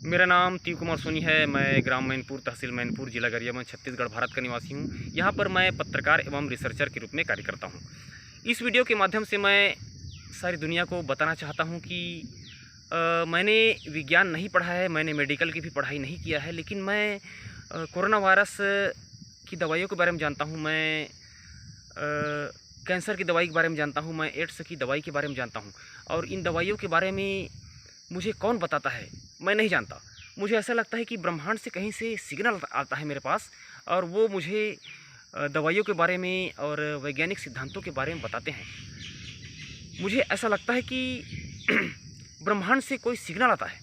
मेरा नाम तीव कुमार सोनी है। मैं ग्राम मैनपुर, तहसील मैनपुर, जिला गरियाबंद, छत्तीसगढ़, भारत का निवासी हूँ। यहाँ पर मैं पत्रकार एवं रिसर्चर के रूप में कार्य करता हूँ। इस वीडियो के माध्यम से मैं सारी दुनिया को बताना चाहता हूँ कि मैंने विज्ञान नहीं पढ़ा है, मैंने मेडिकल की भी पढ़ाई नहीं किया है, लेकिन मैं कोरोना वायरस की दवाइयों के बारे में जानता हूँ। मैं कैंसर की दवाई के बारे में जानता हूँ, मैं एड्स की दवाई के बारे में जानता हूँ। और इन दवाइयों के बारे में मुझे कौन बताता है, मैं नहीं जानता। मुझे ऐसा लगता है कि ब्रह्मांड से कहीं से सिग्नल आता है मेरे पास, और वो मुझे दवाइयों के बारे में और वैज्ञानिक सिद्धांतों के बारे में बताते हैं। मुझे ऐसा लगता है कि ब्रह्मांड से कोई सिग्नल आता है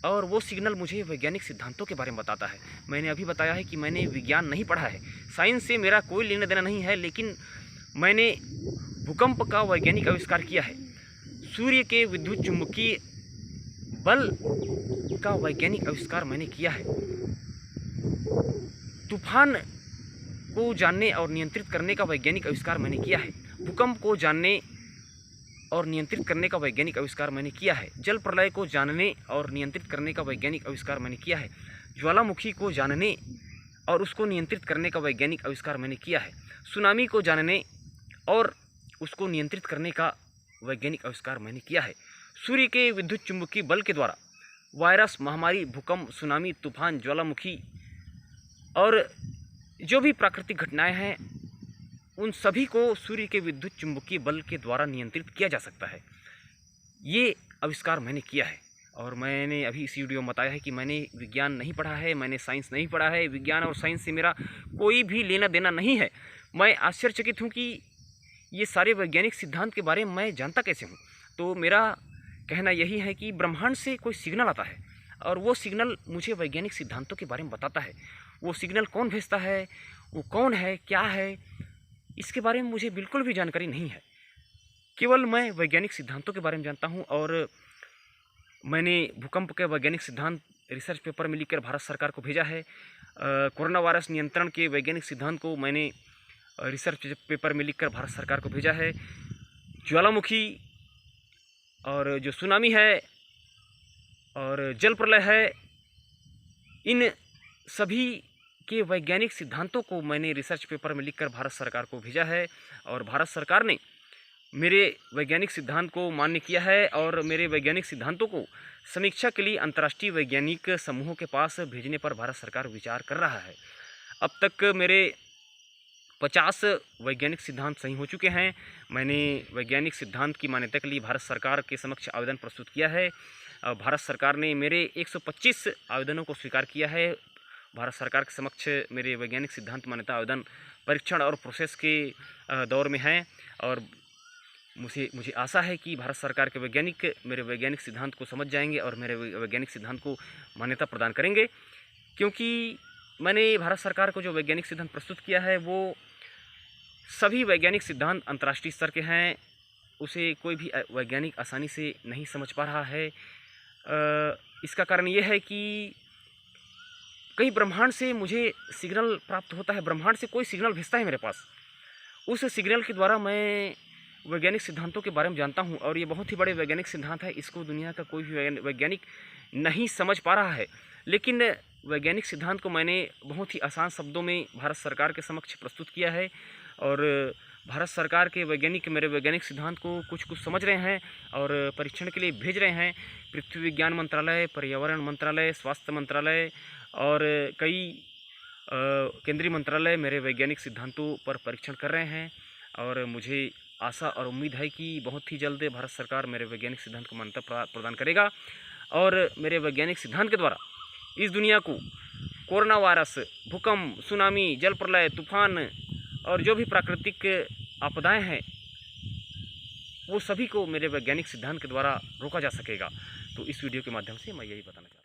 और वो सिग्नल मुझे वैज्ञानिक सिद्धांतों के बारे में बताता है। मैंने अभी बताया है कि मैंने विज्ञान नहीं पढ़ा है, साइंस से मेरा कोई लेना देना नहीं है, लेकिन मैंने भूकंप का वैज्ञानिक आविष्कार किया है, सूर्य के विद्युत चुम्बकीय बल का वैज्ञानिक आविष्कार मैंने किया है, तूफान को जानने और नियंत्रित करने का वैज्ञानिक आविष्कार मैंने किया है, भूकंप को जानने और नियंत्रित करने का वैज्ञानिक आविष्कार मैंने किया है, जल प्रलय को जानने और नियंत्रित करने का वैज्ञानिक आविष्कार मैंने किया है, ज्वालामुखी को जानने और उसको नियंत्रित करने का वैज्ञानिक आविष्कार मैंने किया है, सुनामी को जानने और उसको नियंत्रित करने का वैज्ञानिक आविष्कार मैंने किया है, सूर्य के विद्युत चुम्बकीय बल के द्वारा वायरस, महामारी, भूकंप, सुनामी, तूफान, ज्वालामुखी और जो भी प्राकृतिक घटनाएं हैं, उन सभी को सूर्य के विद्युत चुम्बकीय बल के द्वारा नियंत्रित किया जा सकता है। ये आविष्कार मैंने किया है। और मैंने अभी इस वीडियो में बताया है कि मैंने विज्ञान नहीं पढ़ा है, मैंने साइंस नहीं पढ़ा है, विज्ञान और साइंस से मेरा कोई भी लेना देना नहीं है। मैं आश्चर्यचकित हूँ कि ये सारे वैज्ञानिक सिद्धांत के बारे में मैं जानता कैसे हूँ। तो मेरा कहना यही है कि ब्रह्मांड से कोई सिग्नल आता है और वो सिग्नल मुझे वैज्ञानिक सिद्धांतों के बारे में बताता है। वो सिग्नल कौन भेजता है, वो कौन है, क्या है, इसके बारे में मुझे बिल्कुल भी जानकारी नहीं है। केवल मैं वैज्ञानिक सिद्धांतों के बारे में जानता हूँ। और मैंने भूकंप के वैज्ञानिक सिद्धांत रिसर्च पेपर में लिखकर भारत सरकार को भेजा है। कोरोना वायरस नियंत्रण के वैज्ञानिक सिद्धांत को मैंने रिसर्च पेपर में लिखकर भारत सरकार को भेजा है। ज्वालामुखी और जो सुनामी है और जल प्रलय है, इन सभी के वैज्ञानिक सिद्धांतों को मैंने रिसर्च पेपर में लिखकर भारत सरकार को भेजा है। और भारत सरकार ने मेरे वैज्ञानिक सिद्धांत को मान्य किया है और मेरे वैज्ञानिक सिद्धांतों को समीक्षा के लिए अंतर्राष्ट्रीय वैज्ञानिक समूहों के पास भेजने पर भारत सरकार विचार कर रहा है। अब तक मेरे 50 वैज्ञानिक सिद्धांत सही हो चुके हैं। मैंने वैज्ञानिक सिद्धांत की मान्यता के लिए भारत सरकार के समक्ष आवेदन प्रस्तुत किया है। भारत सरकार ने मेरे 125 आवेदनों को स्वीकार किया है। भारत सरकार के समक्ष मेरे वैज्ञानिक सिद्धांत मान्यता आवेदन परीक्षण और प्रोसेस के दौर में हैं। और मुझे आशा है कि भारत सरकार के वैज्ञानिक मेरे वैज्ञानिक सिद्धांत को समझ जाएंगे और मेरे वैज्ञानिक सिद्धांत को मान्यता प्रदान करेंगे, क्योंकि मैंने भारत सरकार को जो वैज्ञानिक सिद्धांत प्रस्तुत किया है वो सभी वैज्ञानिक सिद्धांत अंतर्राष्ट्रीय स्तर के हैं। उसे कोई भी वैज्ञानिक आसानी से नहीं समझ पा रहा है। इसका कारण ये है कि कहीं ब्रह्मांड से मुझे सिग्नल प्राप्त होता है, ब्रह्मांड से कोई सिग्नल भेजता है मेरे पास, उस सिग्नल के द्वारा मैं वैज्ञानिक सिद्धांतों के बारे में जानता हूँ। और ये बहुत ही बड़े वैज्ञानिक सिद्धांत है, इसको दुनिया का कोई भी वैज्ञानिक नहीं समझ पा रहा है। लेकिन वैज्ञानिक सिद्धांत को मैंने बहुत ही आसान शब्दों में भारत सरकार के समक्ष प्रस्तुत किया है। और भारत सरकार के वैज्ञानिक मेरे वैज्ञानिक सिद्धांत को कुछ समझ रहे हैं और परीक्षण के लिए भेज रहे हैं। पृथ्वी विज्ञान मंत्रालय, पर्यावरण मंत्रालय, स्वास्थ्य मंत्रालय और कई केंद्रीय मंत्रालय मेरे वैज्ञानिक सिद्धांतों पर परीक्षण कर रहे हैं। और मुझे आशा और उम्मीद है कि बहुत ही जल्द भारत सरकार मेरे वैज्ञानिक सिद्धांत को मान्यता प्रदान करेगा और मेरे वैज्ञानिक सिद्धांत के द्वारा इस दुनिया को कोरोना वायरस, भूकंप, सुनामी, जल प्रलय, तूफान और जो भी प्राकृतिक आपदाएं हैं, वो सभी को मेरे वैज्ञानिक सिद्धांत के द्वारा रोका जा सकेगा। तो इस वीडियो के माध्यम से मैं यही बताना चाहता हूँ।